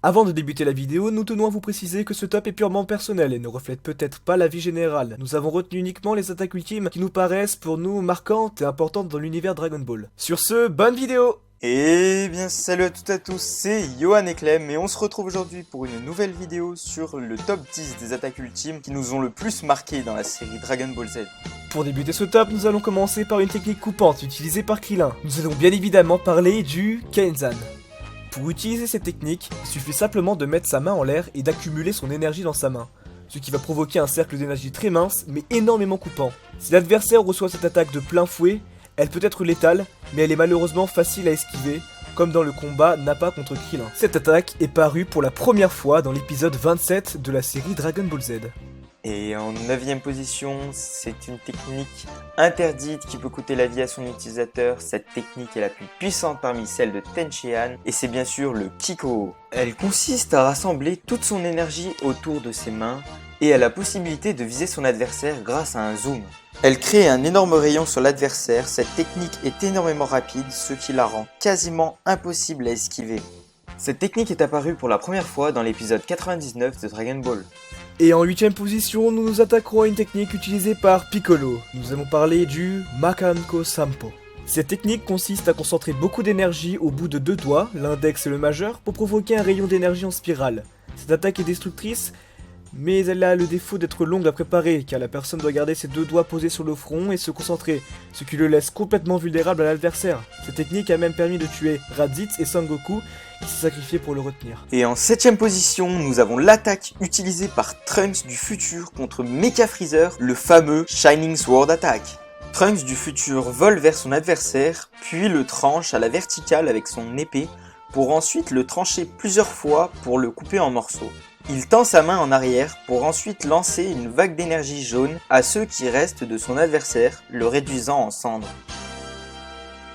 Avant de débuter la vidéo, nous tenons à vous préciser que ce top est purement personnel et ne reflète peut-être pas l'avis général. Nous avons retenu uniquement les attaques ultimes qui nous paraissent pour nous marquantes et importantes dans l'univers Dragon Ball. Sur ce, bonne vidéo! Eh bien salut à toutes et à tous, c'est Yohan et Clem et on se retrouve aujourd'hui pour une nouvelle vidéo sur le top 10 des attaques ultimes qui nous ont le plus marqué dans la série Dragon Ball Z. Pour débuter ce top, nous allons commencer par une technique coupante utilisée par Krillin. Nous allons bien évidemment parler du Kenzan. Pour utiliser cette technique, il suffit simplement de mettre sa main en l'air et d'accumuler son énergie dans sa main, ce qui va provoquer un cercle d'énergie très mince mais énormément coupant. Si l'adversaire reçoit cette attaque de plein fouet, elle peut être létale, mais elle est malheureusement facile à esquiver, comme dans le combat Nappa contre Krillin. Cette attaque est parue pour la première fois dans l'épisode 27 de la série Dragon Ball Z. Et en 9ème position, c'est une technique interdite qui peut coûter la vie à son utilisateur. Cette technique est la plus puissante parmi celles de Tenshinhan et c'est bien sûr le Kiko. Elle consiste à rassembler toute son énergie autour de ses mains et a la possibilité de viser son adversaire grâce à un zoom. Elle crée un énorme rayon sur l'adversaire, cette technique est énormément rapide, ce qui la rend quasiment impossible à esquiver. Cette technique est apparue pour la première fois dans l'épisode 99 de Dragon Ball. Et en 8ème position, nous nous attaquerons à une technique utilisée par Piccolo. Nous allons parler du Makanko Sampo. Cette technique consiste à concentrer beaucoup d'énergie au bout de deux doigts, l'index et le majeur, pour provoquer un rayon d'énergie en spirale. Cette attaque est destructrice, mais elle a le défaut d'être longue à préparer, car la personne doit garder ses deux doigts posés sur le front et se concentrer, ce qui le laisse complètement vulnérable à l'adversaire. Cette technique a même permis de tuer Raditz et Son Goku, qui s'est sacrifié pour le retenir. Et en 7ème position, nous avons l'attaque utilisée par Trunks du futur contre Mecha Freezer, le fameux Shining Sword Attack. Trunks du futur vole vers son adversaire, puis le tranche à la verticale avec son épée, pour ensuite le trancher plusieurs fois pour le couper en morceaux. Il tend sa main en arrière pour ensuite lancer une vague d'énergie jaune à ceux qui restent de son adversaire, le réduisant en cendres.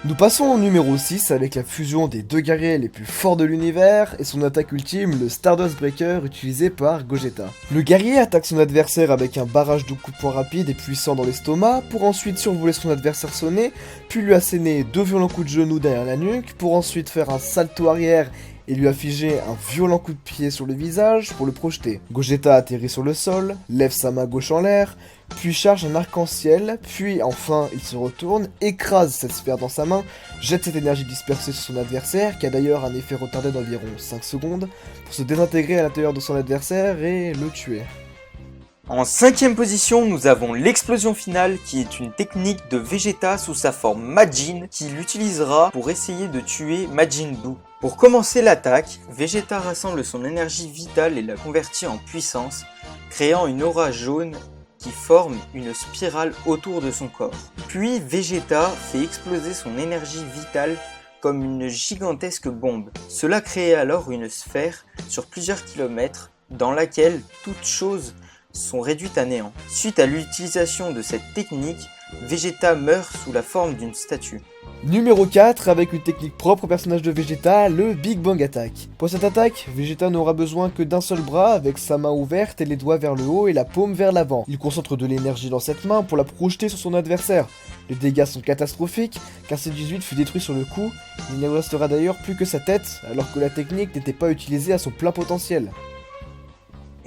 Nous passons au numéro 6 avec la fusion des deux guerriers les plus forts de l'univers et son attaque ultime, le Stardust Breaker utilisé par Gogeta. Le guerrier attaque son adversaire avec un barrage de coups de poing rapide et puissant dans l'estomac pour ensuite survoler son adversaire sonné, puis lui asséner deux violents coups de genou derrière la nuque pour ensuite faire un salto arrière et lui afficher un violent coup de pied sur le visage pour le projeter. Gogeta atterrit sur le sol, lève sa main gauche en l'air, puis charge un arc-en-ciel, puis enfin il se retourne, écrase cette sphère dans sa main, jette cette énergie dispersée sur son adversaire, qui a d'ailleurs un effet retardé d'environ 5 secondes, pour se désintégrer à l'intérieur de son adversaire et le tuer. En 5ème position, nous avons l'explosion finale qui est une technique de Vegeta sous sa forme Majin qui l'utilisera pour essayer de tuer Majin Buu. Pour commencer l'attaque, Vegeta rassemble son énergie vitale et la convertit en puissance, créant une aura jaune qui forme une spirale autour de son corps. Puis Vegeta fait exploser son énergie vitale comme une gigantesque bombe. Cela crée alors une sphère sur plusieurs kilomètres dans laquelle toutes choses sont réduites à néant. Suite à l'utilisation de cette technique, Vegeta meurt sous la forme d'une statue. Numéro 4, avec une technique propre au personnage de Vegeta, le Big Bang Attack. Pour cette attaque, Vegeta n'aura besoin que d'un seul bras avec sa main ouverte et les doigts vers le haut et la paume vers l'avant. Il concentre de l'énergie dans cette main pour la projeter sur son adversaire. Les dégâts sont catastrophiques, car C18 fut détruit sur le coup, il ne restera d'ailleurs plus que sa tête, alors que la technique n'était pas utilisée à son plein potentiel.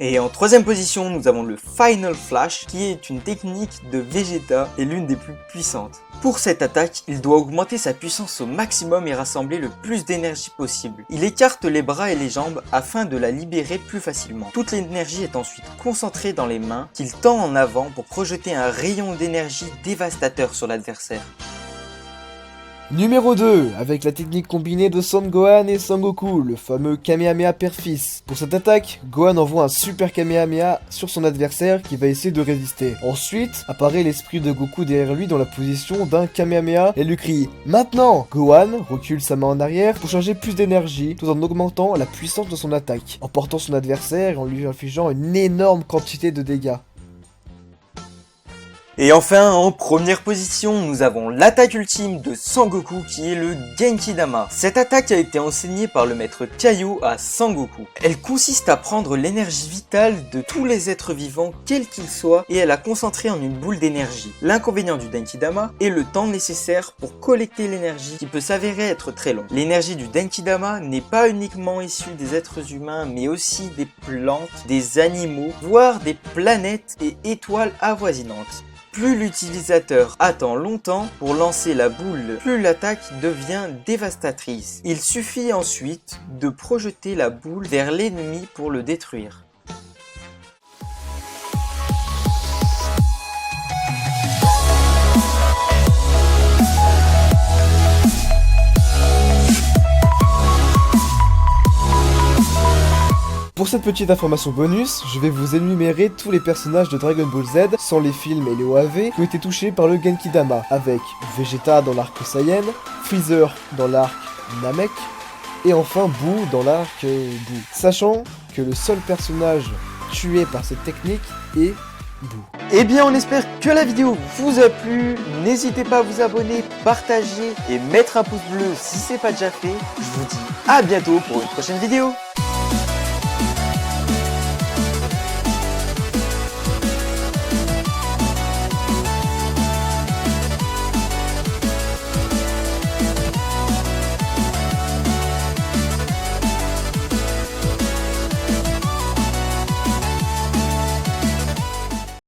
Et en 3ème position, nous avons le Final Flash, qui est une technique de Vegeta et l'une des plus puissantes. Pour cette attaque, il doit augmenter sa puissance au maximum et rassembler le plus d'énergie possible. Il écarte les bras et les jambes afin de la libérer plus facilement. Toute l'énergie est ensuite concentrée dans les mains, qu'il tend en avant pour projeter un rayon d'énergie dévastateur sur l'adversaire. Numéro 2, avec la technique combinée de Son Gohan et Son Goku, le fameux Kamehameha Père-Fils. Pour cette attaque, Gohan envoie un super Kamehameha sur son adversaire qui va essayer de résister. Ensuite, apparaît l'esprit de Goku derrière lui dans la position d'un Kamehameha et lui crie « Maintenant !» Gohan recule sa main en arrière pour charger plus d'énergie tout en augmentant la puissance de son attaque, emportant son adversaire et en lui infligeant une énorme quantité de dégâts. Et enfin, en première position, nous avons l'attaque ultime de Sangoku qui est le Genkidama. Cette attaque a été enseignée par le maître Kaiô à Sangoku. Elle consiste à prendre l'énergie vitale de tous les êtres vivants, quels qu'ils soient, et à la concentrer en une boule d'énergie. L'inconvénient du Genkidama est le temps nécessaire pour collecter l'énergie qui peut s'avérer être très long. L'énergie du Genkidama n'est pas uniquement issue des êtres humains, mais aussi des plantes, des animaux, voire des planètes et étoiles avoisinantes. Plus l'utilisateur attend longtemps pour lancer la boule, plus l'attaque devient dévastatrice. Il suffit ensuite de projeter la boule vers l'ennemi pour le détruire. Pour cette petite information bonus, je vais vous énumérer tous les personnages de Dragon Ball Z, sans les films et les OAV, qui ont été touchés par le Genkidama, avec Vegeta dans l'arc Saiyan, Freezer dans l'arc Namek, et enfin Boo dans l'arc Boo. Sachant que le seul personnage tué par cette technique est Boo. Eh bien, on espère que la vidéo vous a plu. N'hésitez pas à vous abonner, partager et mettre un pouce bleu si c'est pas déjà fait. Je vous dis à bientôt pour une prochaine vidéo.